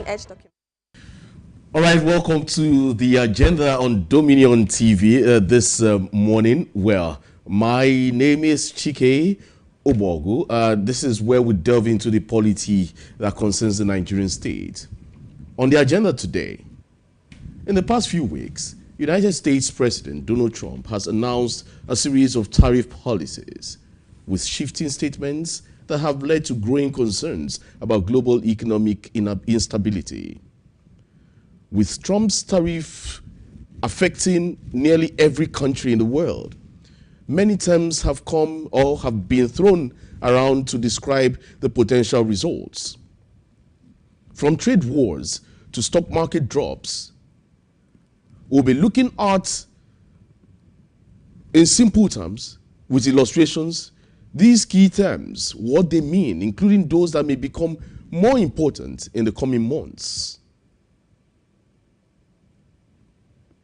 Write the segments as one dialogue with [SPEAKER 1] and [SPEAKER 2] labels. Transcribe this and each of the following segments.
[SPEAKER 1] Edge document.
[SPEAKER 2] All right, welcome to the agenda on Dominion TV this morning. Well, my name is Chike Obogu. This is where we delve into the polity that concerns the Nigerian state. On the agenda today, in the past few weeks, United States President Donald Trump has announced a series of tariff policies with shifting statements that have led to growing concerns about global economic instability. With Trump's tariff affecting nearly every country in the world, many terms have come or have been thrown around to describe the potential results. From trade wars to stock market drops, we'll be looking at, in simple terms, with illustrations, these key terms, what they mean, including those that may become more important in the coming months.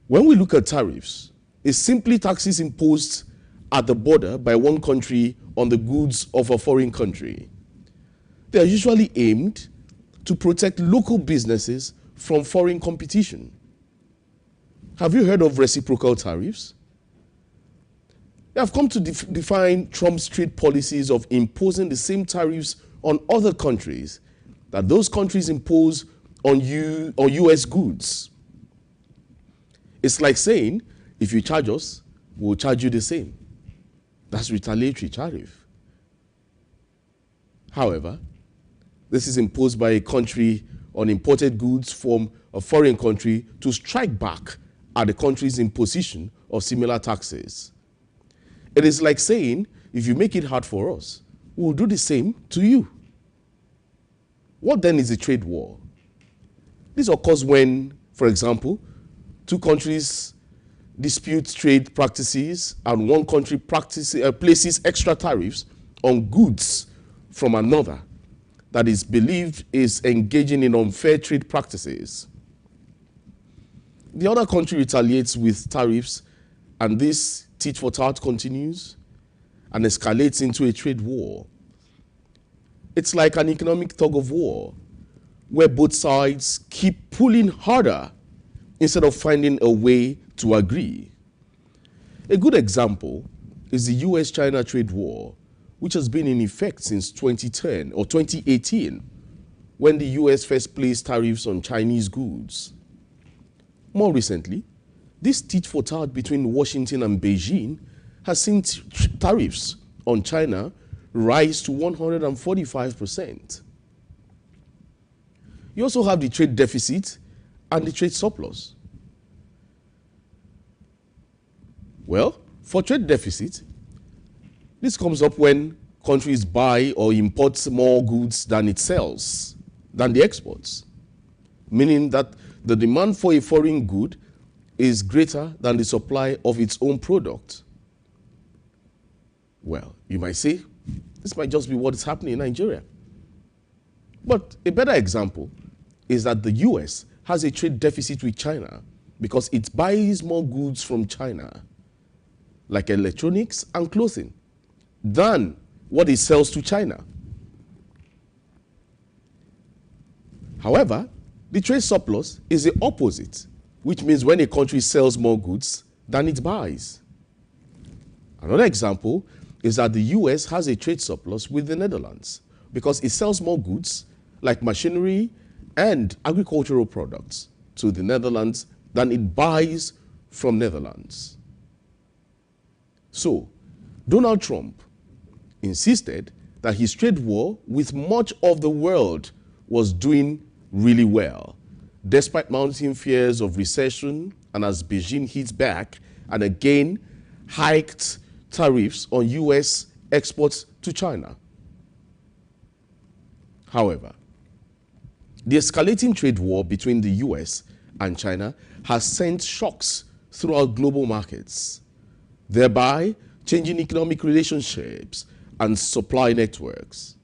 [SPEAKER 2] When we look at tariffs, it's simply taxes imposed at the border by one country on the goods of a foreign country. They are usually aimed to protect local businesses from foreign competition. Have you heard of reciprocal tariffs? They have come to define Trump's trade policies of imposing the same tariffs on other countries that those countries impose on U.S. goods. It's like saying, if you charge us, we'll charge you the same. That's retaliatory tariff. However, this is imposed by a country on imported goods from a foreign country to strike back at the country's imposition of similar taxes. It is like saying, if you make it hard for us, we'll do the same to you. What then is a trade war? This occurs when, for example, two countries dispute trade practices and one country places extra tariffs on goods from another that is believed is engaging in unfair trade practices. The other country retaliates with tariffs, and this tit-for-tat continues and escalates into a trade war. It's like an economic tug-of-war where both sides keep pulling harder instead of finding a way to agree. A good example is the US-China trade war, which has been in effect since 2010 or 2018, when the US first placed tariffs on Chinese goods. More recently, this tit-for-tat between Washington and Beijing has seen tariffs on China rise to 145%. You also have the trade deficit and the trade surplus. Well, for trade deficit, this comes up when countries buy or import more goods than it sells, than the exports, meaning that the demand for a foreign good is greater than the supply of its own product. Well, you might say, this might just be what is happening in Nigeria. But a better example is that the US has a trade deficit with China because it buys more goods from China, like electronics and clothing, than what it sells to China. However, the trade surplus is the opposite, which means when a country sells more goods than it buys. Another example is that the US has a trade surplus with the Netherlands because it sells more goods like machinery and agricultural products to the Netherlands than it buys from Netherlands. So, Donald Trump insisted that his trade war with much of the world was doing really well, despite mounting fears of recession, and as Beijing hits back and again hiked tariffs on US exports to China. However, the escalating trade war between the US and China has sent shocks throughout global markets, thereby changing economic relationships and supply networks.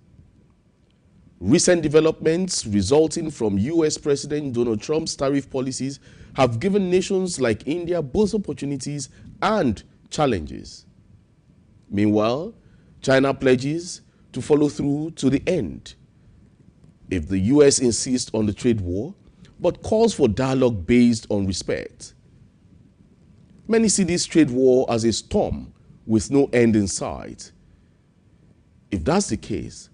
[SPEAKER 2] Recent developments resulting from US President Donald Trump's tariff policies have given nations like India both opportunities and challenges. Meanwhile, China pledges to follow through to the end. if the U.S. insists on the trade war, but calls for dialogue based on respect. Many see this trade war as a storm with no end in sight. If that's the case,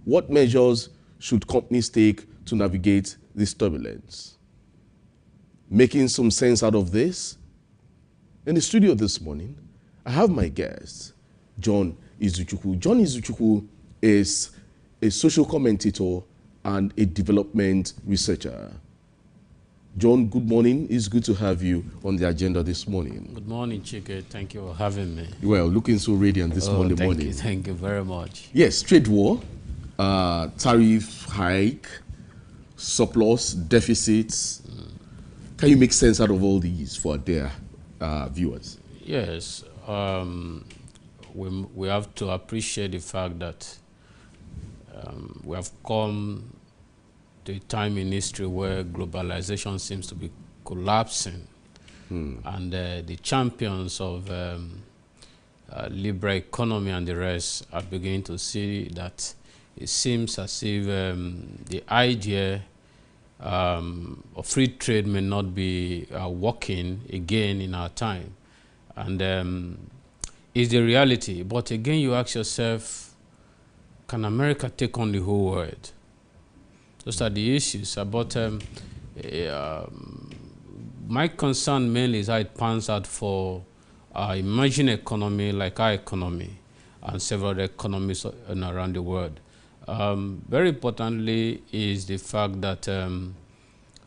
[SPEAKER 2] what measures should companies take to navigate this turbulence? Making some sense out of this, in the studio this morning, I have my guest, John Izuchukwu. John Izuchukwu is a social commentator and a development researcher. John, good morning. It's good to have you on the agenda this morning.
[SPEAKER 1] Good morning, Chike. Thank you for having me.
[SPEAKER 2] Well, looking so radiant this Monday morning.
[SPEAKER 1] Thank you very much.
[SPEAKER 2] Yes, trade war, tariff hike, surplus, deficits. Can you make sense out of all these for their viewers?
[SPEAKER 1] Yes. We have to appreciate the fact that we have come to a time in history where globalization seems to be collapsing. And the champions of liberal economy and the rest are beginning to see that it seems as if the idea of free trade may not be working again in our time. And it's the reality. But again, you ask yourself, can America take on the whole world? Those are the issues. But my concern mainly is how it pans out for emerging economy like our economy and several other economies around the world. Very importantly is the fact that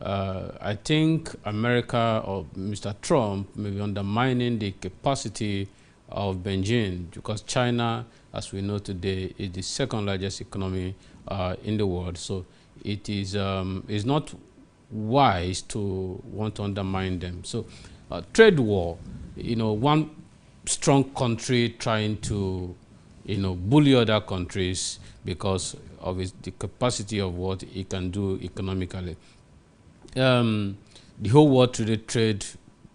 [SPEAKER 1] I think America or Mr. Trump may be undermining the capacity of Beijing, because China, as we know today, is the second largest economy in the world. So it is not wise to want to undermine them. So trade war, one strong country trying to, bully other countries because of the capacity of what it can do economically. The whole world today trade,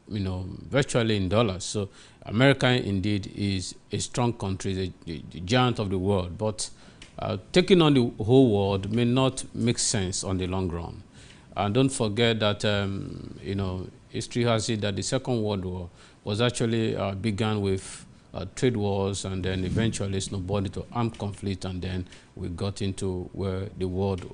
[SPEAKER 1] virtually in dollars. So America indeed is a strong country, the giant of the world, but taking on the whole world may not make sense on the long run. And don't forget that, history has it that the Second World War was actually began with trade wars, and then eventually snowballed into armed conflict, and then we got into where the world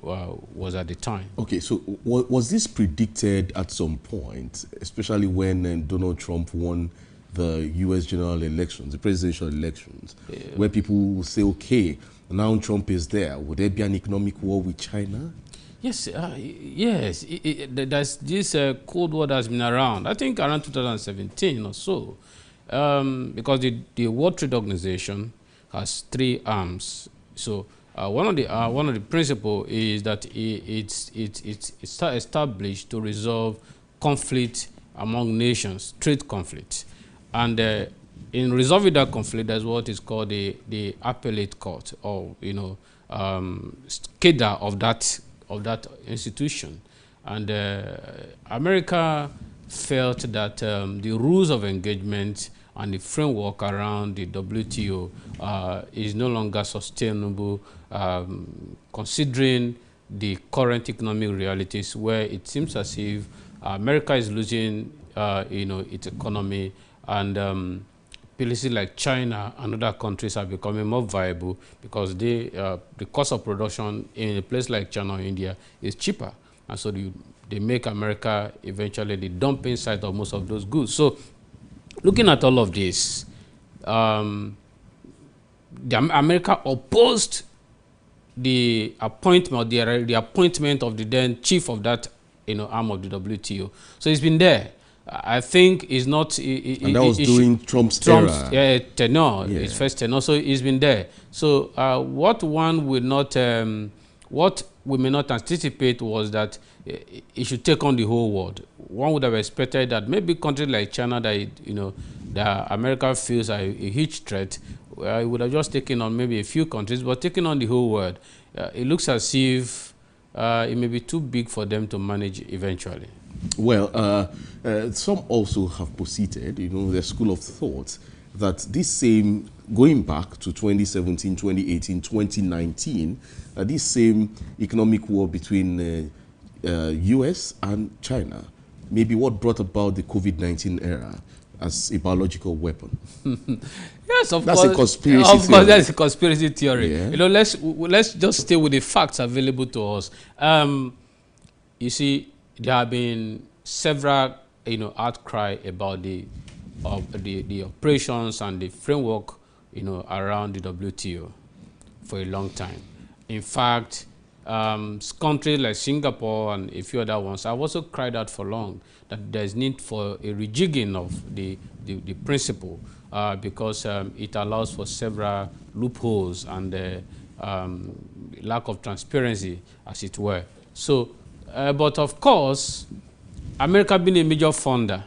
[SPEAKER 1] was at the time. Okay, so
[SPEAKER 2] was this predicted at some point, especially when Donald Trump won the U.S. general elections, the presidential elections, where people will say, okay, now Trump is there, would there be an economic war with China?
[SPEAKER 1] Yes, yes. There's this Cold War that's been around, I think around 2017 or so, because the World Trade Organization has 3 arms. So one of the principles is that it's established to resolve conflict among nations, trade conflict. And in resolving that conflict, there's what is called the appellate court, or cadre of that institution. And America felt that the rules of engagement and the framework around the WTO is no longer sustainable, considering the current economic realities, where it seems as if America is losing its economy, and places like China and other countries are becoming more viable because the cost of production in a place like China or India is cheaper, and so they make America eventually the dumping site of most of those goods. So looking at all of this, America opposed the appointment, the appointment of the then chief of that arm of the WTO. So it's been there. I think it's not.
[SPEAKER 2] And that was during Trump's era.
[SPEAKER 1] Tenure, his first tenure. So it's been there. So what one will not, what we may not anticipate was that it should take on the whole world. One would have expected that maybe countries like China, that America feels a huge threat, it would have just taken on maybe a few countries, but taking on the whole world, it looks as if it may be too big for them to manage eventually.
[SPEAKER 2] Well, some also have posited, the school of thought, that this same going back to 2017, 2018, 2019, this same economic war between US and China, maybe what brought about the COVID-19 era as a biological weapon?
[SPEAKER 1] Yes, of
[SPEAKER 2] that's
[SPEAKER 1] course.
[SPEAKER 2] A conspiracy
[SPEAKER 1] of
[SPEAKER 2] theory.
[SPEAKER 1] course, that's a conspiracy theory.
[SPEAKER 2] Yeah.
[SPEAKER 1] You know, let's just stay with the facts available to us. You see, there have been several, outcry about the operations and the framework, around the WTO for a long time. In fact, countries like Singapore and a few other ones have also cried out for long that there's need for a rejigging of the principle because it allows for several loopholes and lack of transparency, as it were. So, but of course, America being a major funder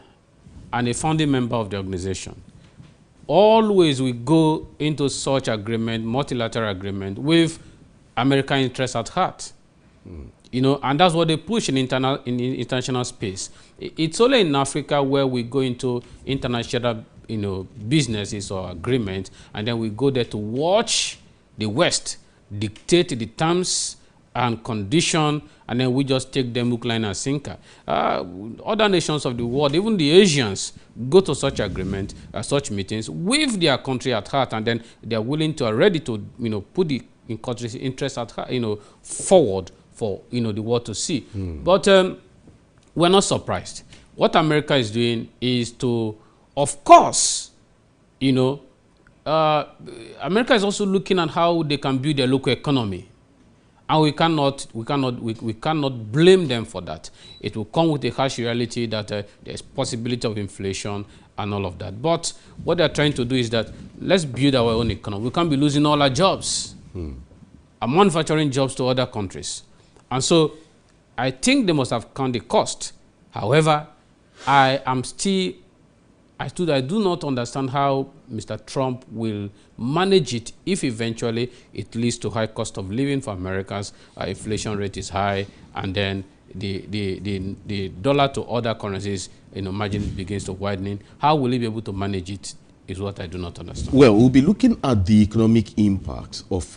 [SPEAKER 1] and a founding member of the organization, always we go into such agreement, multilateral agreement, with American interests at heart. And that's what they push in international space. It's only in Africa where we go into international, businesses or agreements, and then we go there to watch the West dictate the terms and condition, and then we just take them hook, line, and sinker. Other nations of the world, even the Asians, go to such agreement, such meetings with their country at heart, and then they are willing to, are ready to, put the country's interest at heart, forward for, the world to see. But we're not surprised. What America is doing is to, of course, America is also looking at how they can build their local economy. And we cannot blame them for that. It will come with a harsh reality that there's possibility of inflation and all of that. But what they're trying to do is that let's build our own economy. We can't be losing all our jobs, our manufacturing jobs to other countries. And so I think they must have counted the cost. However, I do not understand how Mr. Trump will manage it if eventually it leads to high cost of living for Americans, inflation rate is high, and then the dollar to other currencies, margin begins to widening. How will he be able to manage it is what I do not understand.
[SPEAKER 2] Well, we'll be looking at the economic impact of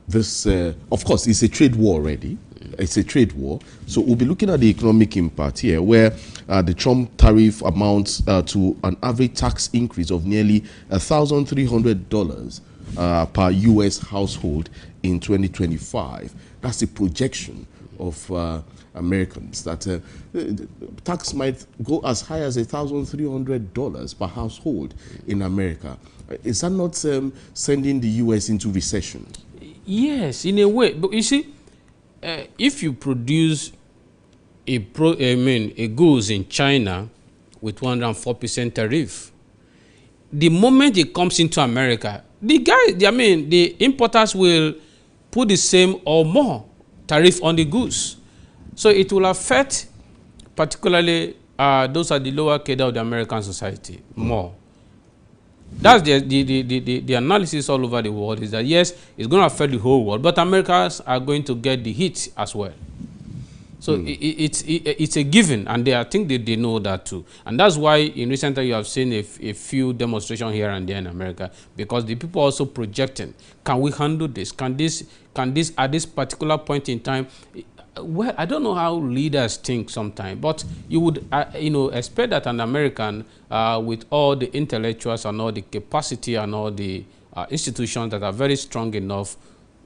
[SPEAKER 2] this. Of course, it's a trade war already. It's a trade war. So we'll be looking at the economic impact here, where the Trump tariff amounts to an average tax increase of nearly $1,300 per U.S. household in 2025. That's the projection of Americans, that tax might go as high as $1,300 per household in America. Is that not sending the U.S. into recession?
[SPEAKER 1] Yes, in a way. But you see, if you produce a goods in China with 104% tariff, the moment it comes into America, the importers will put the same or more tariff on the goods. So it will affect particularly those at the lower cadre of the American society more. That's the analysis all over the world, is that yes, it's going to affect the whole world, but Americans are going to get the hit as well. So it's a given, and I think they know that too. And that's why in recent times you have seen a few demonstrations here and there in America, because the people are also projecting, can we handle this? Can this at this particular point in time? Well, I don't know how leaders think sometimes, but you would expect that an American with all the intellectuals and all the capacity and all the institutions that are very strong enough,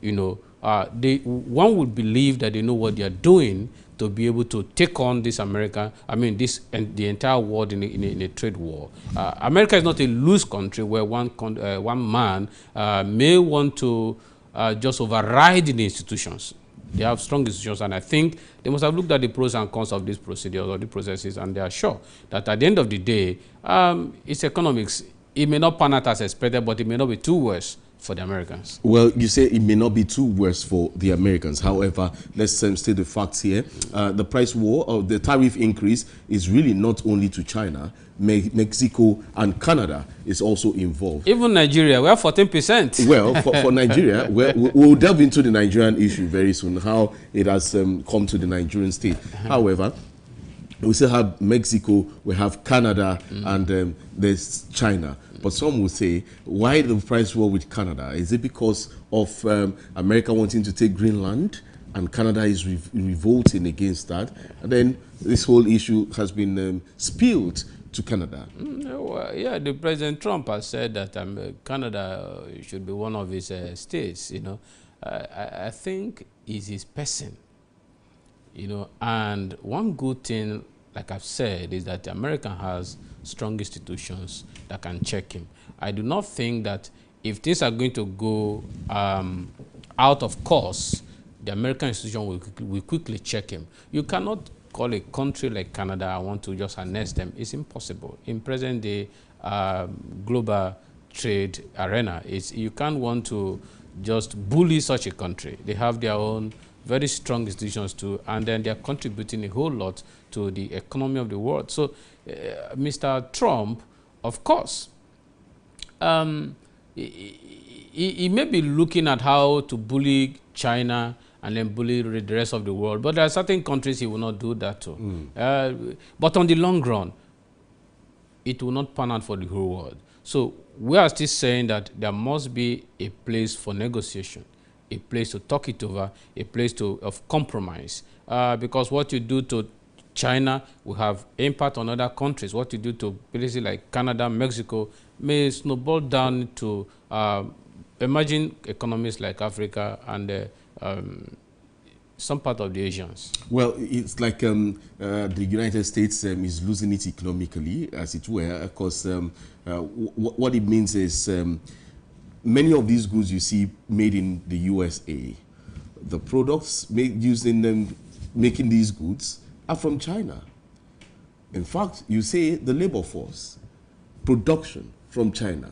[SPEAKER 1] one would believe that they know what they are doing to be able to take on this the entire world in a trade war. America is not a loose country where one man may want to just override the institutions. They have strong institutions, and I think they must have looked at the pros and cons of these procedures or the processes, and they are sure that at the end of the day, it's economics. It may not pan out as expected, but it may not be too worse for the Americans.
[SPEAKER 2] Well, you say it may not be too worse for the Americans. However, let's state the facts here. The price war, or the tariff increase, is really not only to China. Mexico and Canada is also involved.
[SPEAKER 1] Even Nigeria, we have 14%.
[SPEAKER 2] Well, for Nigeria, we'll delve into the Nigerian issue very soon, how it has come to the Nigerian state. However, We still have Mexico, we have Canada, and there's China. But some will say, why the price war with Canada? Is it because of America wanting to take Greenland, and Canada is revolting against that? And then this whole issue has been spilled to Canada.
[SPEAKER 1] Well, yeah, the President Trump has said that Canada should be one of his states. You know, I think it's his person. You know, and one good thing, like I've said, is that America has strong institutions that can check him. I do not think that if things are going to go out of course, the American institution will quickly check him. You cannot call a country like Canada, I want to just annex them. It's impossible. In present day global trade arena, you can't want to just bully such a country. They have their own very strong institutions too, and then they're contributing a whole lot to the economy of the world. So Mr. Trump, of course, he may be looking at how to bully China and then bully the rest of the world, but there are certain countries he will not do that to. But on the long run, it will not pan out for the whole world. So we are still saying that there must be a place for negotiation, a place to talk it over, a place of compromise. Because what you do to China will have impact on other countries. What you do to places like Canada, Mexico may snowball down to emerging economies like Africa and some part of the Asians.
[SPEAKER 2] Well, it's like the United States is losing it economically, as it were, because what it means is many of these goods you see made in the USA, the products used in them making these goods are from China. In fact, you say the labor force, production from China,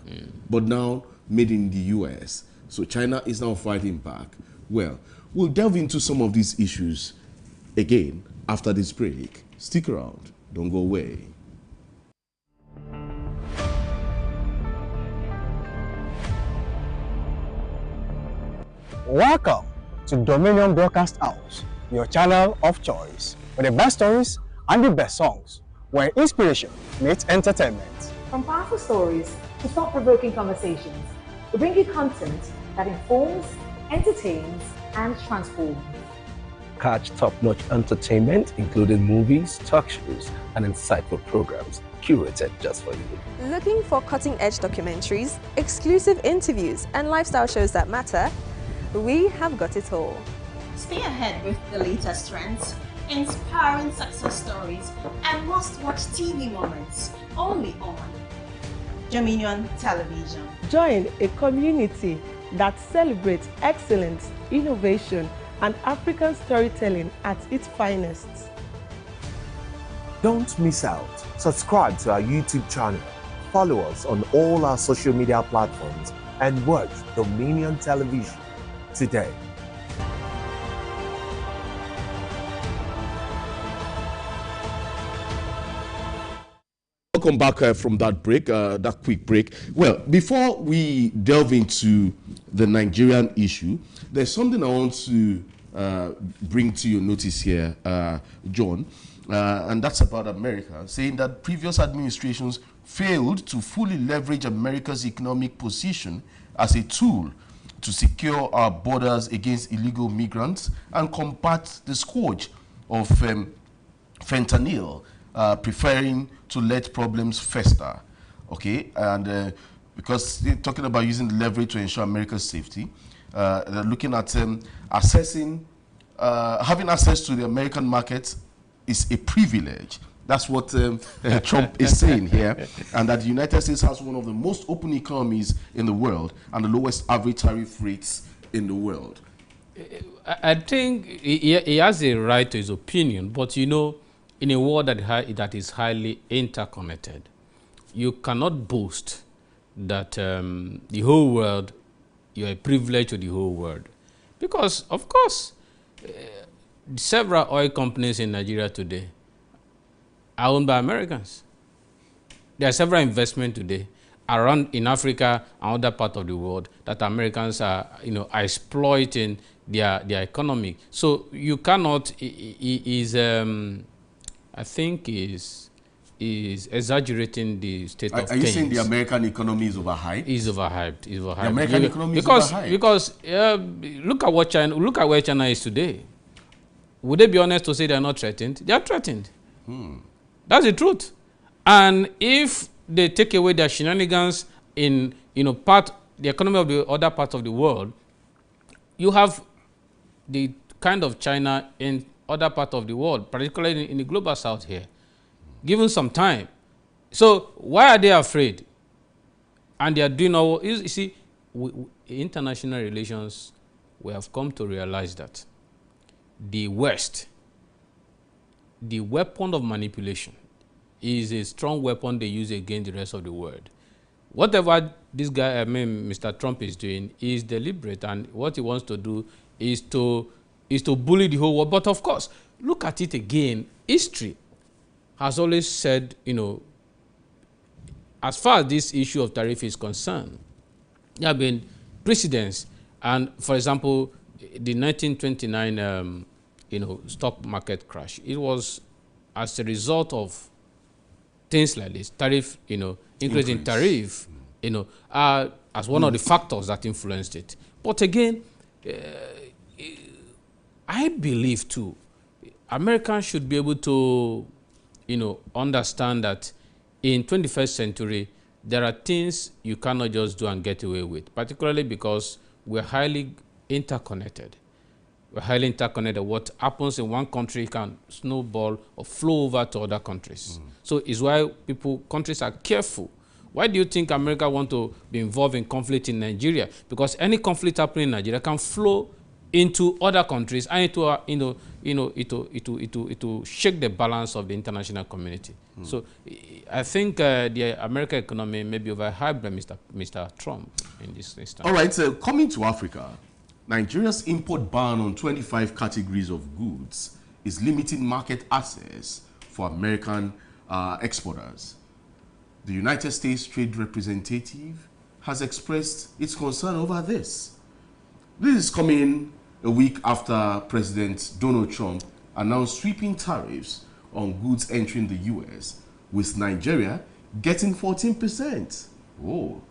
[SPEAKER 2] but now made in the US. So China is now fighting back. Well, we'll delve into some of these issues again after this break. Stick around, don't go away.
[SPEAKER 3] Welcome to Dominion Broadcast House, your channel of choice, with the best stories and the best songs, where inspiration meets entertainment.
[SPEAKER 4] From powerful stories to thought-provoking conversations, we bring you content that informs, entertains, and transforms.
[SPEAKER 5] Catch top-notch entertainment, including movies, talk shows, and insightful programs curated just for you.
[SPEAKER 6] Looking for cutting-edge documentaries, exclusive interviews, and lifestyle shows that matter? We have got it all.
[SPEAKER 7] Stay ahead with the latest trends, inspiring success stories, and must-watch TV moments only on Dominion Television.
[SPEAKER 8] Join a community that celebrates excellence, innovation, and African storytelling at its finest.
[SPEAKER 9] Don't miss out. Subscribe to our YouTube channel, follow us on all our social media platforms, and watch Dominion Television today.
[SPEAKER 2] Welcome back from that break, that quick break. Well, before we delve into the Nigerian issue, there's something I want to bring to your notice here, John, and that's about America, saying that previous administrations failed to fully leverage America's economic position as a tool to secure our borders against illegal migrants and combat the scourge of fentanyl, preferring to let problems fester. Okay, and because they're talking about using the leverage to ensure America's safety, they're looking at assessing, having access to the American market is a privilege. That's what Trump is saying here, and that the United States has one of the most open economies in the world and the lowest average tariff rates in the world.
[SPEAKER 1] I think he has a right to his opinion, but you know, in a world that is highly interconnected, you cannot boast that the whole world, you're a privilege to the whole world. Because, of course, several oil companies in Nigeria today are owned by Americans. There are several investments today around in Africa and other parts of the world that Americans are, are exploiting their economy. So you cannot, I think is exaggerating the state of things.
[SPEAKER 2] Are you saying the American economy is overhyped?
[SPEAKER 1] Is overhyped. Is overhyped.
[SPEAKER 2] The American economy is overhyped.
[SPEAKER 1] Because look at where China is today. Would they be honest to say they are not threatened? They are threatened. That's the truth. And if they take away their shenanigans in the economy of the other parts of the world, you have the kind of China in other parts of the world, particularly in the global south here, given some time. So why are they afraid? And they are doing all, you see, international relations, we have come to realize that the West, the weapon of manipulation, is a strong weapon they use against the rest of the world. Whatever this guy, Mr. Trump is doing is deliberate, and what he wants to do is to bully the whole world. But of course, look at it again. History has always said, as far as this issue of tariff is concerned, there have been precedents. And for example, the 1929 stock market crash, it was as a result of things like this, tariff, increase in tariff, as one of the factors that influenced it. But again, I believe too, Americans should be able to, understand that in 21st century, there are things you cannot just do and get away with, particularly because we're highly interconnected. We're highly interconnected. What happens in one country can snowball or flow over to other countries. So it's why countries are careful. Why do you think America want to be involved in conflict in Nigeria? Because any conflict happening in Nigeria can flow into other countries, and it will shake the balance of the international community. So I think the American economy may be overhyped by Mr. Trump in this instance.
[SPEAKER 2] All right, so coming to Africa, Nigeria's import ban on 25 categories of goods is limiting market access for American exporters. The United States Trade Representative has expressed its concern over this. This is coming a week after President Donald Trump announced sweeping tariffs on goods entering the U.S., with Nigeria getting 14%. Oh,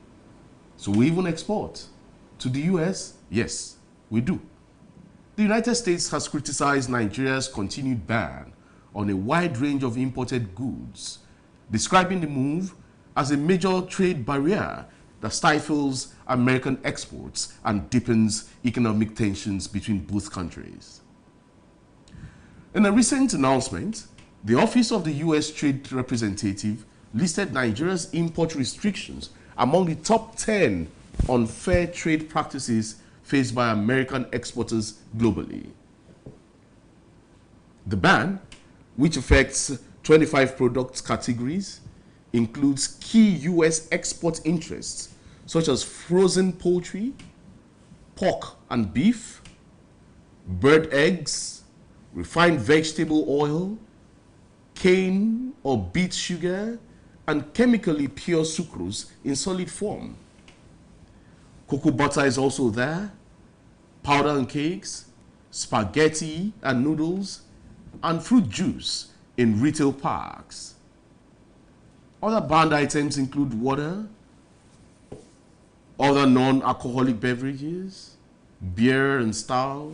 [SPEAKER 2] so we even export to the U.S.? Yes, we do. The United States has criticized Nigeria's continued ban on a wide range of imported goods, describing the move as a major trade barrier that stifles American exports and deepens economic tensions between both countries. In a recent announcement, the Office of the U.S. Trade Representative listed Nigeria's import restrictions among the top 10 unfair trade practices faced by American exporters globally. The ban, which affects 25 product categories, includes key U.S. export interests such as frozen poultry, pork and beef, bird eggs, refined vegetable oil, cane or beet sugar, and chemically pure sucrose in solid form. Cocoa butter is also there, powder and cakes, spaghetti and noodles, and fruit juice in retail parks. Other banned items include water, other non-alcoholic beverages, beer and stout,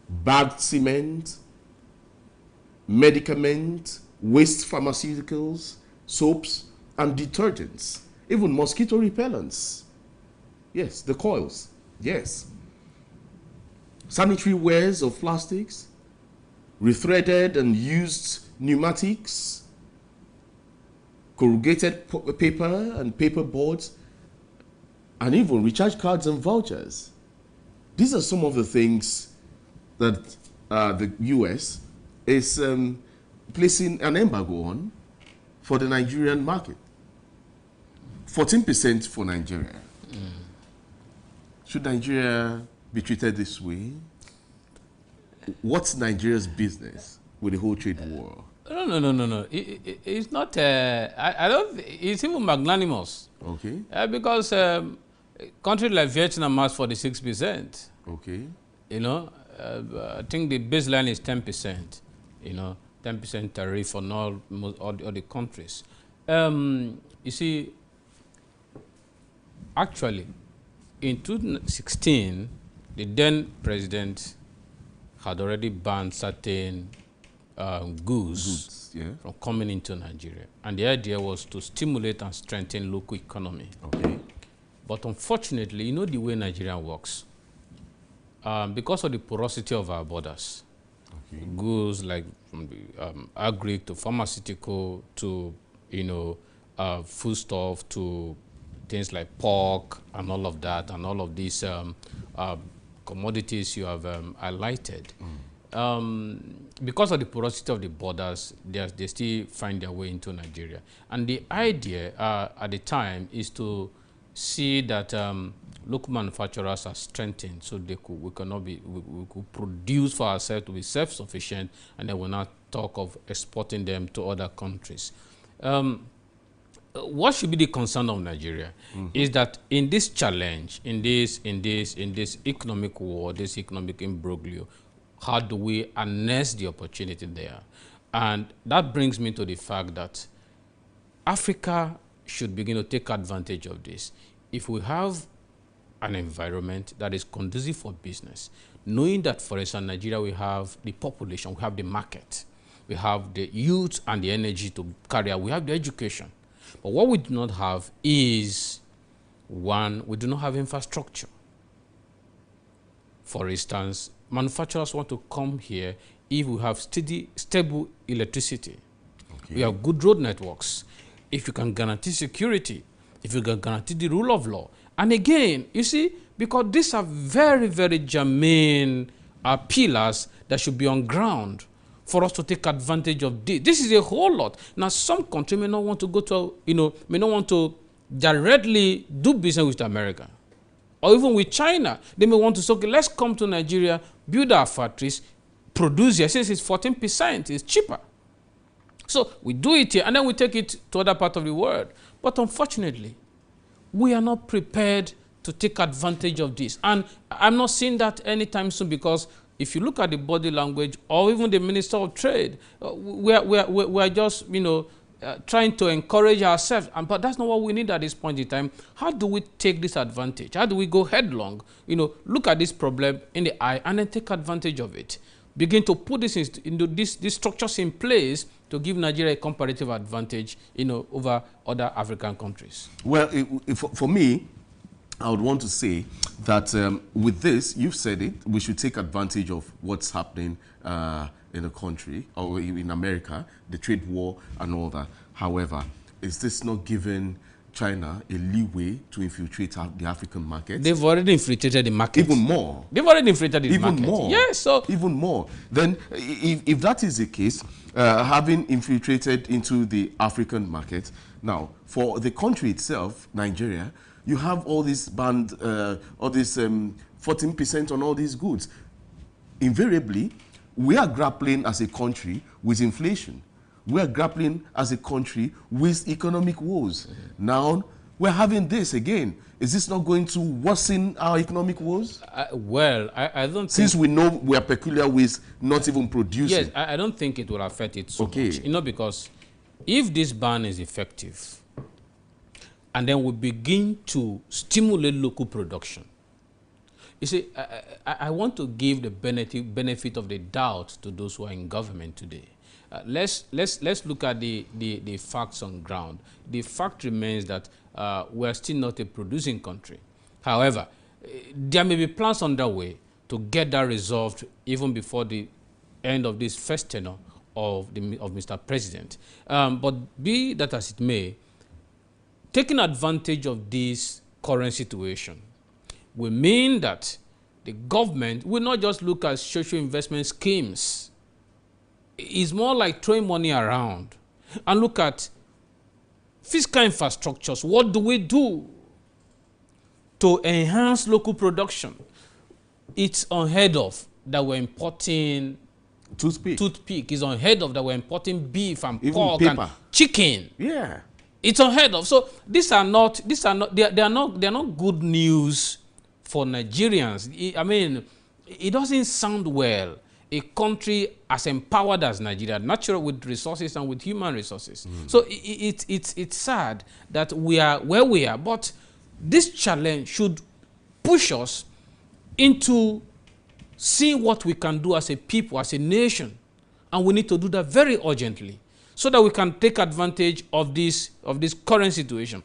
[SPEAKER 2] bagged cement, medicament, waste pharmaceuticals, soaps, and detergents, even mosquito repellents. Yes, the coils, yes. Sanitary wares of plastics, rethreaded and used pneumatics, corrugated paper and paper boards, and even recharge cards and vouchers. These are some of the things that the U.S. is placing an embargo on for the Nigerian market. 14% for Nigeria. Should Nigeria be treated this way? What's Nigeria's business with the whole trade war?
[SPEAKER 1] No. It's not. I don't. It's even magnanimous.
[SPEAKER 2] Okay.
[SPEAKER 1] Because countries like Vietnam has 46%.
[SPEAKER 2] Okay.
[SPEAKER 1] I think the baseline is 10%. 10% tariff on all the countries. You see, actually, in 2016, the then president had already banned certain goods from coming into Nigeria. And the idea was to stimulate and strengthen local economy.
[SPEAKER 2] Okay.
[SPEAKER 1] But unfortunately, you know the way Nigeria works. Because of the porosity of our borders, goods like from the agri to pharmaceutical to, foodstuff to things like pork and all of that, and all of these commodities you have highlighted. Because of the porosity of the borders, they still find their way into Nigeria. And the idea at the time is to see that local manufacturers are strengthened, so we could produce for ourselves to be self-sufficient, and then we'll not talk of exporting them to other countries. What should be the concern of Nigeria is that in this challenge, in this economic war, this economic imbroglio, how do we harness the opportunity there? And that brings me to the fact that Africa should begin to take advantage of this. If we have an environment that is conducive for business, knowing that, for instance, Nigeria, we have the population, we have the market, we have the youth and the energy to carry out, we have the education. But what we do not have is, one, we do not have infrastructure. For instance, manufacturers want to come here if we have stable electricity. We have good road networks. If you can guarantee security, if you can guarantee the rule of law. And again, you see, because these are very, very germane pillars that should be on ground for us to take advantage of this. This is a whole lot. Now, some countries may not want to go to, may not want to directly do business with America or even with China. They may want to say, okay, let's come to Nigeria, build our factories, produce here. Since it's 14%, it's cheaper. So we do it here, and then we take it to other parts of the world. But unfortunately, we are not prepared to take advantage of this. And I'm not seeing that anytime soon, because if you look at the body language or even the Minister of Trade, we're just, trying to encourage ourselves. But that's not what we need at this point in time. How do we take this advantage? How do we go headlong? Look at this problem in the eye and then take advantage of it. Begin to put this into these structures in place to give Nigeria a comparative advantage, over other African countries. Well,
[SPEAKER 2] for me, I would want to say that with this, you've said it, we should take advantage of what's happening in the country, or in America, the trade war and all that. However, is this not giving China a leeway to infiltrate the African market?
[SPEAKER 1] They've already infiltrated the market.
[SPEAKER 2] Even more.
[SPEAKER 1] They've already infiltrated the market.
[SPEAKER 2] Even more.
[SPEAKER 1] Yes, so.
[SPEAKER 2] Even more. Then, if that is the case, having infiltrated into the African market, now, for the country itself, Nigeria, you have all this banned, all this 14% on all these goods. Invariably, we are grappling as a country with inflation. We are grappling as a country with economic woes. Now, we're having this again. Is this not going to worsen our economic woes?
[SPEAKER 1] Well, I don't think...
[SPEAKER 2] Since we know we are peculiar with not even producing.
[SPEAKER 1] Yes, I don't think it will affect it so much. Because if this ban is effective, and then we begin to stimulate local production, you see, I want to give the benefit of the doubt to those who are in government today. Let's look at the facts on ground. The fact remains that we're still not a producing country. However, there may be plans underway to get that resolved even before the end of this first tenure of Mr. President. But be that as it may, taking advantage of this current situation will mean that the government will not just look at social investment schemes. It's more like throwing money around and look at fiscal infrastructures. What do we do to enhance local production? It's unheard of that we're importing toothpick. It's unheard of that we're importing beef and pork and chicken.
[SPEAKER 2] Yeah.
[SPEAKER 1] It's unheard of. So they are not good news for Nigerians. I mean, it doesn't sound well. a country as empowered as Nigeria, natural with resources and with human resources. So it's sad that we are where we are, but this challenge should push us into seeing what we can do as a people, as a nation. And we need to do that very urgently so that we can take advantage of this current situation.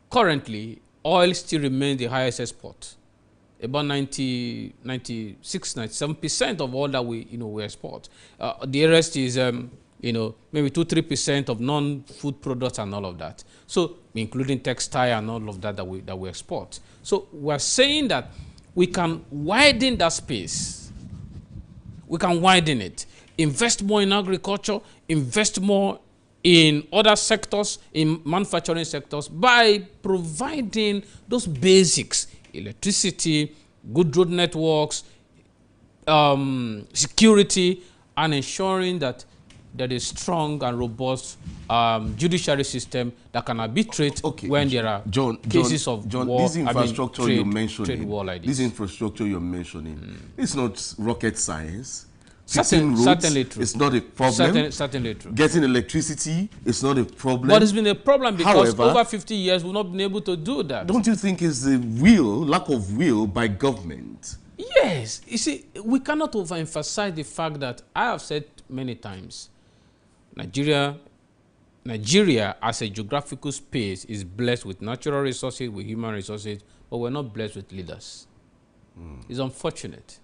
[SPEAKER 1] Currently, oil still remains the highest export. About 96, 97% of all that we export. The rest is maybe 2-3% of non-food products and all of that. So including textile and all of that that we export. So we're saying that we can widen that space. We can widen it. Invest more in agriculture, invest more in other sectors, in manufacturing sectors, by providing those basics: electricity, good road networks, security, and ensuring that there is strong and robust judiciary system that can arbitrate when there are cases of war.
[SPEAKER 2] This infrastructure you're mentioning, it's not rocket science.
[SPEAKER 1] Certainly true.
[SPEAKER 2] It's not a problem.
[SPEAKER 1] Certainly true.
[SPEAKER 2] Getting electricity is not a problem.
[SPEAKER 1] But it's been a problem because
[SPEAKER 2] However,
[SPEAKER 1] over 50 years we've not been able to do that.
[SPEAKER 2] Don't you think it's the lack of will by government?
[SPEAKER 1] Yes. You see, we cannot overemphasize the fact that I have said many times, Nigeria as a geographical space is blessed with natural resources, with human resources, but we're not blessed with leaders. It's unfortunate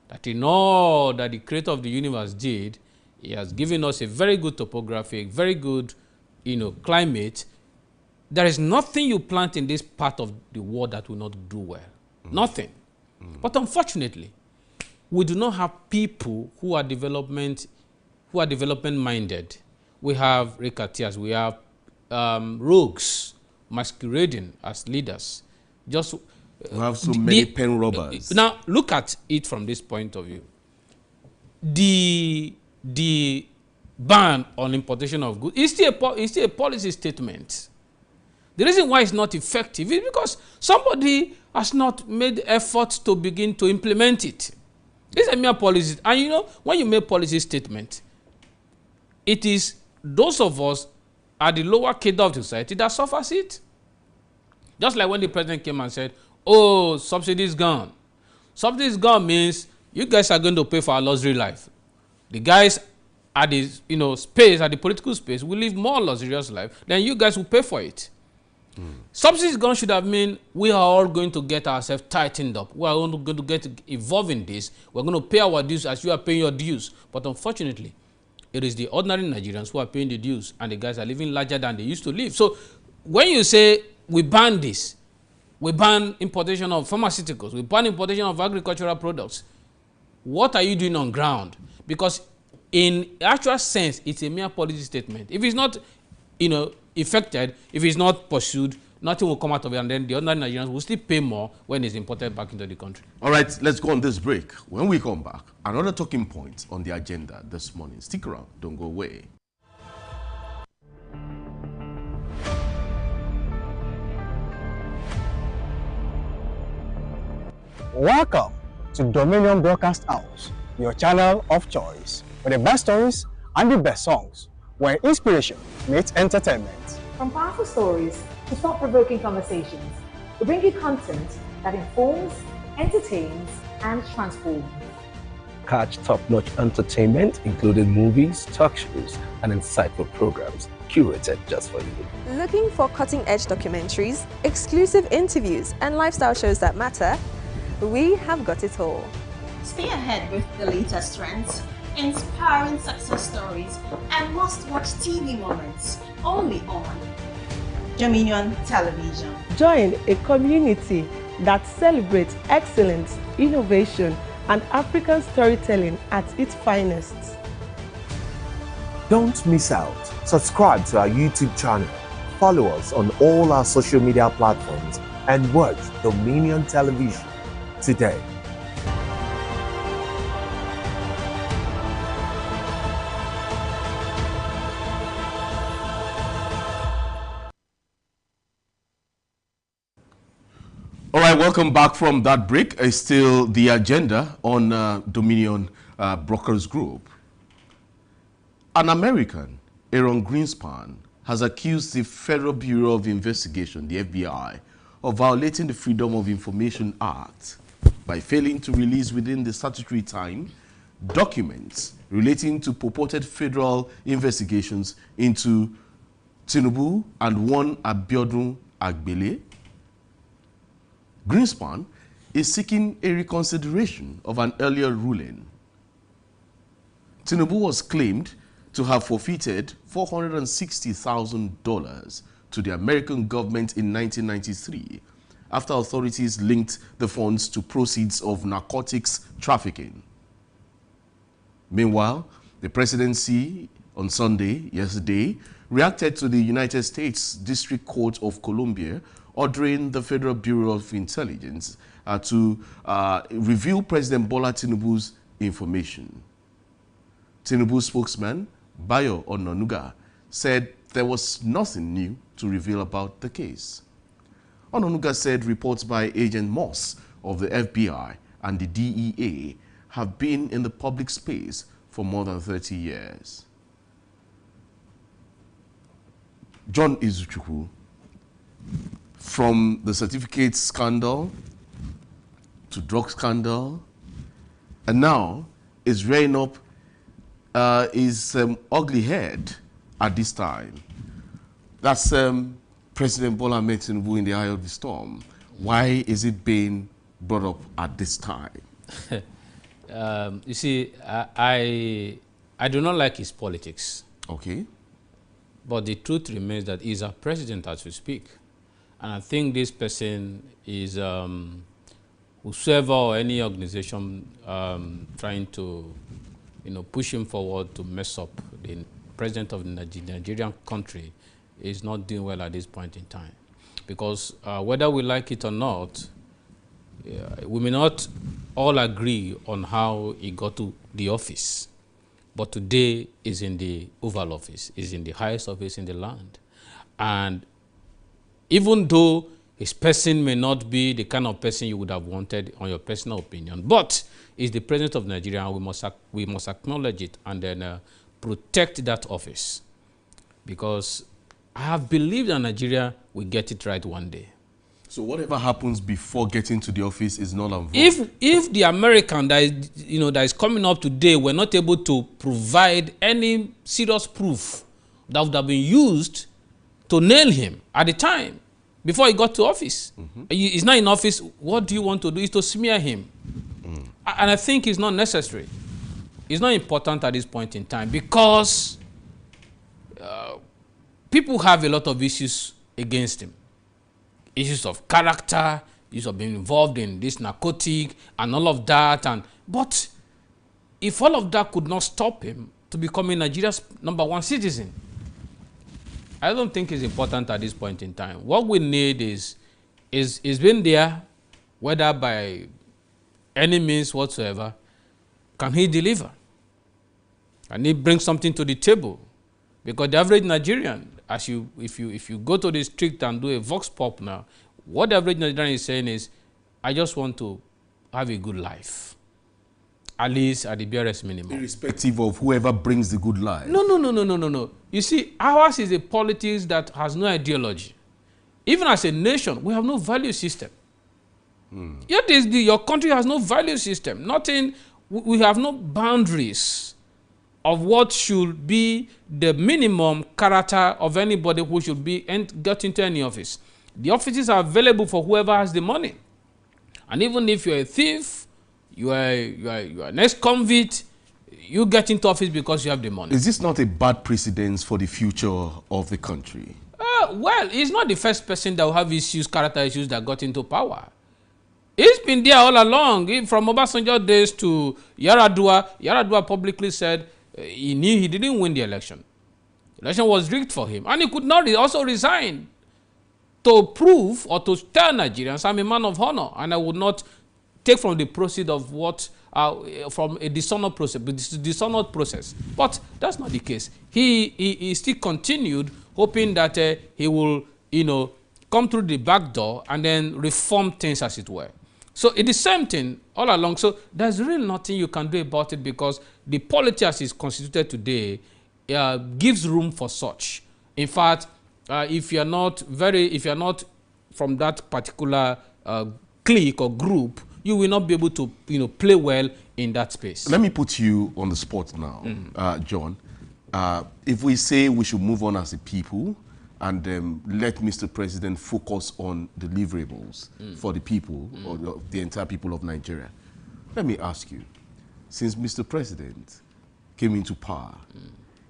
[SPEAKER 1] that in all that the creator of the universe did, he has given us a very good topography, very good, climate. There is nothing you plant in this part of the world that will not do well. Nothing. But unfortunately, we do not have people who are development minded. We have racketeers, we have rogues masquerading as leaders. Just
[SPEAKER 2] we have so many pen robbers.
[SPEAKER 1] Now, look at it from this point of view. The ban on importation of goods is still a policy statement. The reason why it's not effective is because somebody has not made efforts to begin to implement it. It's a mere policy. And when you make policy statement, it is those of us at the lower cadre of the society that suffers it. Just like when the president came and said, "Oh, subsidy is gone." Subsidy is gone means you guys are going to pay for our luxury life. The guys at the space, at the political space, will live more luxurious life, then you guys will pay for it. Subsidy is gone should have meant we are all going to get ourselves tightened up. We are going to get involved in this. We're going to pay our dues as you are paying your dues. But unfortunately, it is the ordinary Nigerians who are paying the dues, and the guys are living larger than they used to live. So when you say we ban this, we ban importation of pharmaceuticals, we ban importation of agricultural products, what are you doing on ground? Because in actual sense, it's a mere policy statement. If it's not, effected, if it's not pursued, nothing will come out of it, and then the ordinary Nigerians will still pay more when it's imported back into the country.
[SPEAKER 2] All right, let's go on this break. When we come back, another talking point on the agenda this morning. Stick around, don't go away.
[SPEAKER 3] Welcome to Dominion Broadcast House, your channel of choice, with the best stories and the best songs, where inspiration meets entertainment.
[SPEAKER 4] From powerful stories to thought-provoking conversations, we bring you content that informs, entertains, and transforms.
[SPEAKER 5] Catch top-notch entertainment, including movies, talk shows, and insightful programs curated just for you.
[SPEAKER 6] Looking for cutting-edge documentaries, exclusive interviews, and lifestyle shows that matter? We have got it all.
[SPEAKER 7] Stay ahead with the latest trends, inspiring success stories, and must-watch TV moments only on Dominion Television.
[SPEAKER 8] Join a community that celebrates excellence, innovation, and African storytelling at its finest.
[SPEAKER 9] Don't miss out. Subscribe to our YouTube channel, follow us on all our social media platforms, and watch Dominion Television today.
[SPEAKER 2] All right, welcome back from that break. Still the agenda on Dominion Brokers Group. An American, Aaron Greenspan, has accused the Federal Bureau of Investigation, the FBI, of violating the Freedom of Information Act by failing to release within the statutory time documents relating to purported federal investigations into Tinubu and one Abiodun Agbele. Greenspan is seeking a reconsideration of an earlier ruling. Tinubu was claimed to have forfeited $460,000 to the American government in 1993 after authorities linked the funds to proceeds of narcotics trafficking. Meanwhile, the presidency on yesterday, reacted to the United States District Court of Columbia ordering the Federal Bureau of Intelligence to reveal President Bola Tinubu's information. Tinubu's spokesman, Bayo Ononuga, said there was nothing new to reveal about the case. Ononuga said reports by Agent Moss of the FBI and the DEA have been in the public space for more than 30 years. John Izuchukwu, from the certificate scandal to drug scandal, and now is rearing up his ugly head at this time. That's President Bola Ahmed Tinubu in the eye of the storm. Why is it being brought up at this time?
[SPEAKER 1] You see, I do not like his politics.
[SPEAKER 2] Okay.
[SPEAKER 1] But the truth remains that he's our president as we speak. And I think this person is whosoever or any organization trying to push him forward to mess up the president of the Nigerian country is not doing well at this point in time. Because whether we like it or not, we may not all agree on how he got to the office. But today is in the Oval Office, is in the highest office in the land. And even though his person may not be the kind of person you would have wanted on your personal opinion, but is the president of Nigeria, and we must acknowledge it and then protect that office. Because I have believed that Nigeria will get it right one day.
[SPEAKER 2] So whatever happens before getting to the office is null and void.
[SPEAKER 1] If the American that is coming up today were not able to provide any serious proof that would have been used to nail him at the time before he got to office, he's not in office. What do you want to do is to smear him, and I think it's not necessary. It's not important at this point in time because people have a lot of issues against him. Issues of character, issues of being involved in this narcotic and all of that. But if all of that could not stop him to becoming Nigeria's #1 citizen, I don't think it's important at this point in time. What we need is being there, whether by any means whatsoever. Can he deliver? Can he bring something to the table? Because the average Nigerian, if you go to the street and do a vox pop now, what the average Nigerian is saying is, I just want to have a good life, at least at the barest minimum.
[SPEAKER 2] Irrespective of whoever brings the good life.
[SPEAKER 1] No. You see, ours is a politics that has no ideology. Even as a nation, we have no value system. Yet your country has no value system. Nothing. We have no boundaries of what should be the minimum character of anybody who should be get into any office. The offices are available for whoever has the money. And even if you're a thief, you are an ex-convict, you get into office because you have the money.
[SPEAKER 2] Is this not a bad precedence for the future of the country?
[SPEAKER 1] Well, he's not the first person that will have character issues that got into power. He's been there all along. From Obasanjo days to Yar'Adua. Yar'Adua publicly said he knew he didn't win the election. The election was rigged for him. And he could not also resign to prove or to tell Nigerians, I'm a man of honor and I would not take from the proceeds of what, from a dishonored process. But that's not the case. He still continued hoping that he will, come through the back door and then reform things as it were. So it's the same thing all along. So there's really nothing you can do about it because the polity as is constituted today gives room for such. In fact, if you're not from that particular clique or group, you will not be able to play well in that space.
[SPEAKER 2] Let me put you on the spot now, John. If we say we should move on as a people and let Mr. President focus on deliverables for the people, or the entire people of Nigeria, let me ask you, since Mr. President came into power,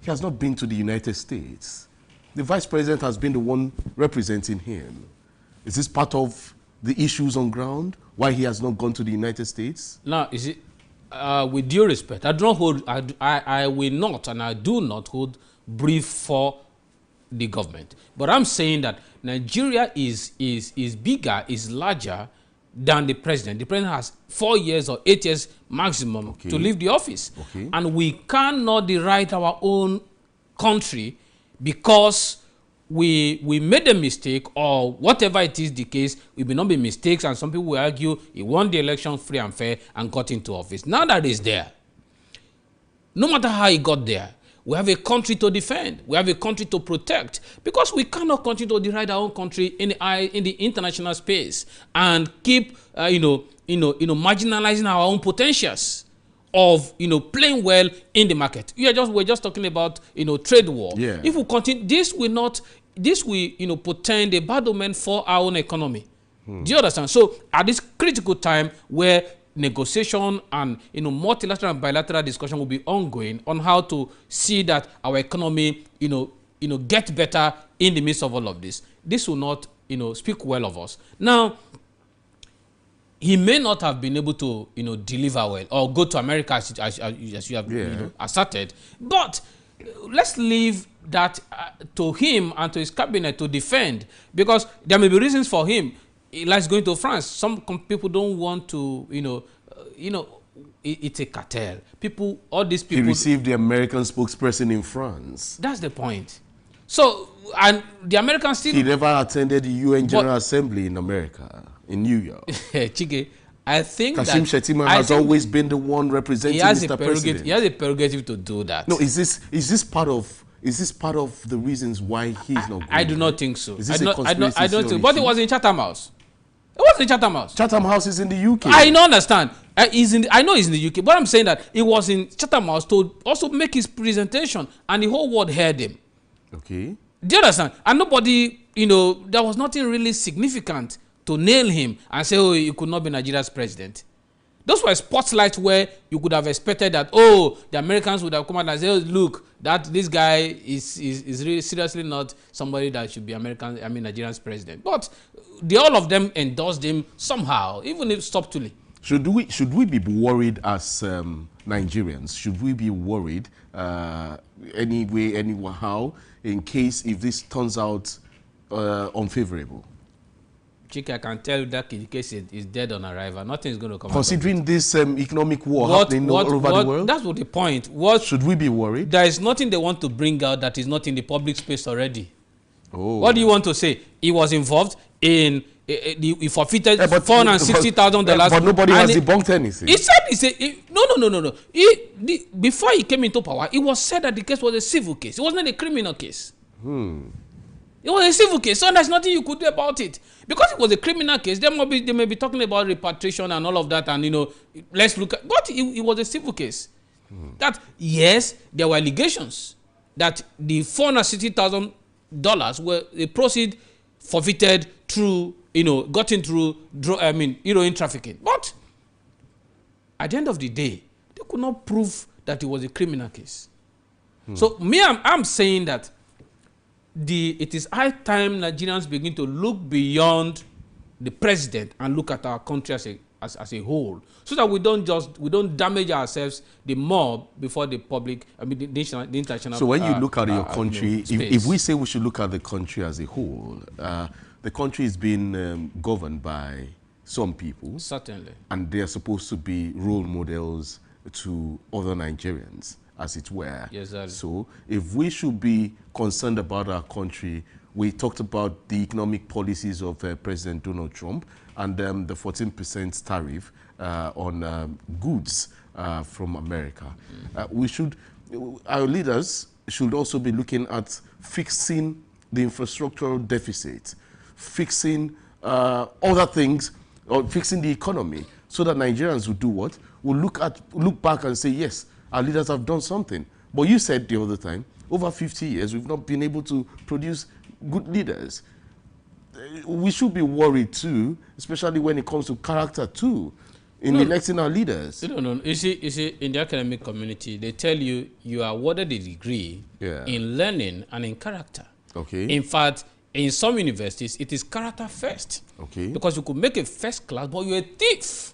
[SPEAKER 2] he has not been to the United States. The Vice President has been the one representing him. Is this part of the issues on ground, why he has not gone to the United States?
[SPEAKER 1] Now, is it, with due respect, I will not and I do not hold brief for the government. But I'm saying that Nigeria is bigger, is larger than the president. The president has 4 years or 8 years maximum to leave the office. And we cannot deride our own country because we made a mistake, or whatever it is the case, it may not be mistakes, and some people will argue he won the election free and fair and got into office. Now that he's there, no matter how he got there, we have a country to defend. We have a country to protect, because we cannot continue to deride our own country in the international space and keep marginalizing our own potentials of playing well in the market. We're just talking about trade war.
[SPEAKER 2] Yeah.
[SPEAKER 1] If we continue, this will portend a bad omen for our own economy. Do you understand? So at this critical time where negotiation and multilateral and bilateral discussion will be ongoing on how to see that our economy get better in the midst of all of this, this will not speak well of us. Now, he may not have been able to deliver well or go to America as you have asserted, but let's leave that to him and to his cabinet to defend, because there may be reasons for him. He likes going to France. Some people don't want to, it's a cartel. All these people.
[SPEAKER 2] He received the American spokesperson in France.
[SPEAKER 1] That's the point. So, and the Americans still.
[SPEAKER 2] He never attended the UN General Assembly in America, in New York.
[SPEAKER 1] Chike, I think
[SPEAKER 2] Kashim Shettima has always been the one representing Mr. President.
[SPEAKER 1] He has a prerogative to do that.
[SPEAKER 2] No, is this part of the reasons why he's not going?
[SPEAKER 1] I do not think so.
[SPEAKER 2] Is this a conspiracy?
[SPEAKER 1] I don't think. But it was in Chatham House. It was in Chatham House.
[SPEAKER 2] Chatham House is in the UK.
[SPEAKER 1] I don't understand. I know he's in the UK, but I'm saying that it was in Chatham House to also make his presentation, and the whole world heard him.
[SPEAKER 2] Okay.
[SPEAKER 1] Do you understand? And nobody, there was nothing really significant to nail him and say, oh, he could not be Nigeria's president. Those were spotlights where you could have expected that, oh, the Americans would have come out and say, oh, look, that this guy is really seriously not somebody that should be Nigeria's president. But all of them endorsed him somehow, even if subtly.
[SPEAKER 2] Should we be worried as Nigerians? Should we be worried anyhow, in case if this turns out unfavorable?
[SPEAKER 1] Chike, I can tell you that the case is dead on arrival. Nothing is going to come
[SPEAKER 2] Considering
[SPEAKER 1] out of
[SPEAKER 2] this economic war happening all over the world?
[SPEAKER 1] That's what the point.
[SPEAKER 2] Should we be worried?
[SPEAKER 1] There is nothing they want to bring out that is not in the public space already.
[SPEAKER 2] Oh.
[SPEAKER 1] What do you want to say? He was involved in... he forfeited $460,000.
[SPEAKER 2] But nobody has debunked anything.
[SPEAKER 1] He said, no. Before he came into power, it was said that the case was a civil case. It wasn't a criminal case. It was a civil case, so there's nothing you could do about it. Because it was a criminal case, they may be talking about repatriation and all of that, and let's look at. But it was a civil case. That yes, there were allegations that the $460,000 were the proceeds forfeited through, gotten through, heroin trafficking. But at the end of the day, they could not prove that it was a criminal case. So I'm saying that it is high time Nigerians begin to look beyond the president and look at our country as a whole, so that we don't damage ourselves the more before the public, the international.
[SPEAKER 2] So when you look at your country, if we say we should look at the country as a whole, the country is being governed by some people.
[SPEAKER 1] Certainly.
[SPEAKER 2] And they are supposed to be role models to other Nigerians, as it were.
[SPEAKER 1] Yes, exactly.
[SPEAKER 2] So if we should be concerned about our country, we talked about the economic policies of President Donald Trump and the 14% tariff on goods from America. Our leaders should also be looking at fixing the infrastructural deficit, fixing other things, or fixing the economy, so that Nigerians will do what? Will look back and say, yes, our leaders have done something. But you said the other time, over 50 years, we've not been able to produce good leaders. We should be worried too, especially when it comes to character too, in electing our leaders.
[SPEAKER 1] No. You see, in the academic community, they tell you you are awarded a degree in learning and in character.
[SPEAKER 2] Okay.
[SPEAKER 1] In fact, in some universities, it is character first.
[SPEAKER 2] Okay.
[SPEAKER 1] Because you could make a first class, but you're a thief,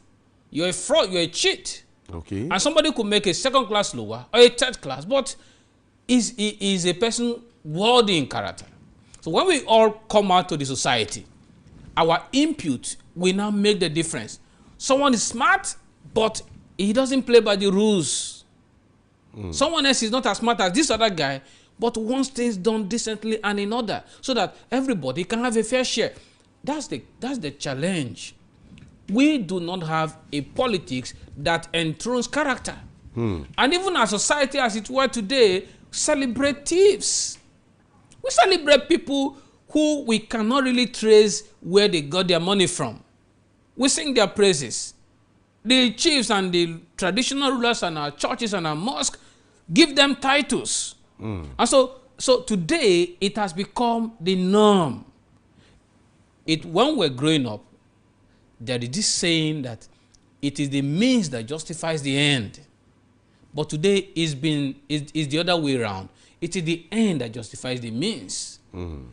[SPEAKER 1] you're a fraud, you're a cheat.
[SPEAKER 2] Okay.
[SPEAKER 1] And somebody could make a second class lower or a third class, but is a person worthy in character. So when we all come out to the society, our input will now make the difference. Someone is smart, but he doesn't play by the rules. Someone else is not as smart as this other guy, but wants things done decently and in order, so that everybody can have a fair share. That's the challenge. We do not have a politics that enthrones character. And even our society as it were today, celebrate thieves. We celebrate people who we cannot really trace where they got their money from. We sing their praises. The chiefs and the traditional rulers and our churches and our mosques give them titles. And so today it has become the norm. When we're growing up, there is this saying that it is the means that justifies the end. But today is the other way around. It is the end that justifies the means.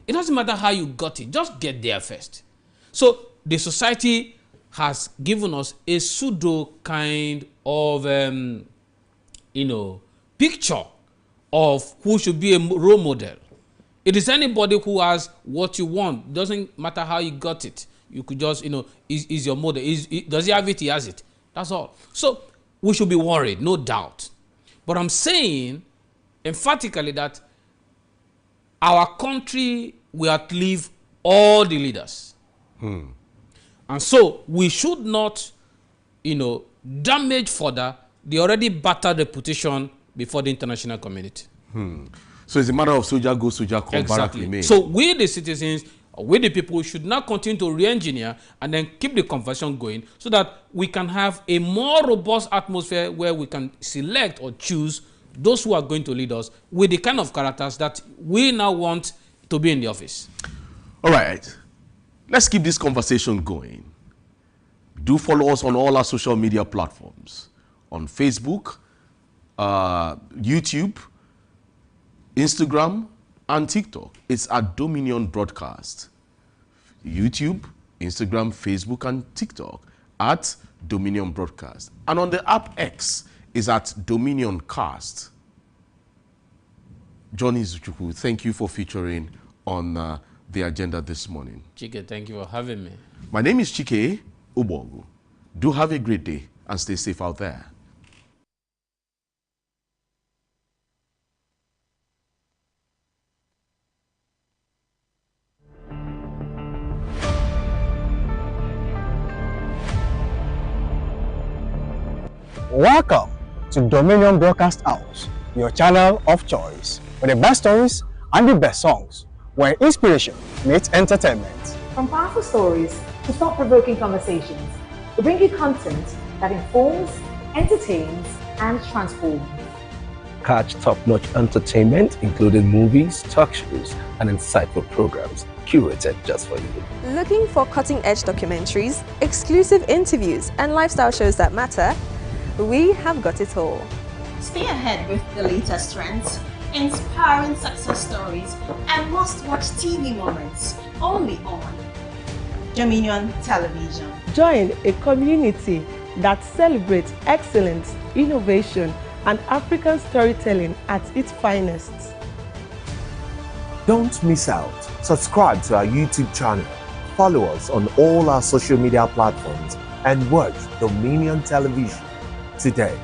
[SPEAKER 1] It doesn't matter how you got it, just get there first. So the society has given us a pseudo kind of picture of who should be a role model. It is anybody who has what you want. Doesn't matter how you got it. You could just, is your model. Does he have it? He has it. That's all. So we should be worried, no doubt. But I'm saying emphatically that our country will outlive all the leaders. And so we should not, damage further the already battered reputation before the international community.
[SPEAKER 2] So it's a matter of soldier go, soldier come,
[SPEAKER 1] exactly.
[SPEAKER 2] Barak
[SPEAKER 1] So we, the citizens, we, the people, should now continue to re-engineer and then keep the conversation going so that we can have a more robust atmosphere where we can select or choose those who are going to lead us with the kind of characters that we now want to be in the office.
[SPEAKER 2] All right. Let's keep this conversation going. Do follow us on all our social media platforms. On Facebook, YouTube, Instagram, and TikTok. It's at Dominion Broadcast. YouTube, Instagram, Facebook, and TikTok at Dominion Broadcast. And on the app X is at Dominion Cast. Johnny Izuchukwu, thank you for featuring on the agenda this morning.
[SPEAKER 1] Chike, thank you for having me.
[SPEAKER 2] My name is Chike Ubogu. Do have a great day and stay safe out there.
[SPEAKER 3] Welcome to Dominion Broadcast House, your channel of choice, for the best stories and the best songs, where inspiration meets entertainment.
[SPEAKER 4] From powerful stories to thought-provoking conversations, we bring you content that informs, entertains, and transforms.
[SPEAKER 5] Catch top-notch entertainment, including movies, talk shows, and insightful programs curated just for you.
[SPEAKER 6] Looking for cutting-edge documentaries, exclusive interviews, and lifestyle shows that matter? We have got it all.
[SPEAKER 7] Stay ahead with the latest trends, inspiring success stories, and must-watch TV moments only on Dominion Television.
[SPEAKER 8] Join a community that celebrates excellence, innovation, and African storytelling at its finest.
[SPEAKER 9] Don't miss out. Subscribe to our YouTube channel, follow us on all our social media platforms, and watch Dominion Television today.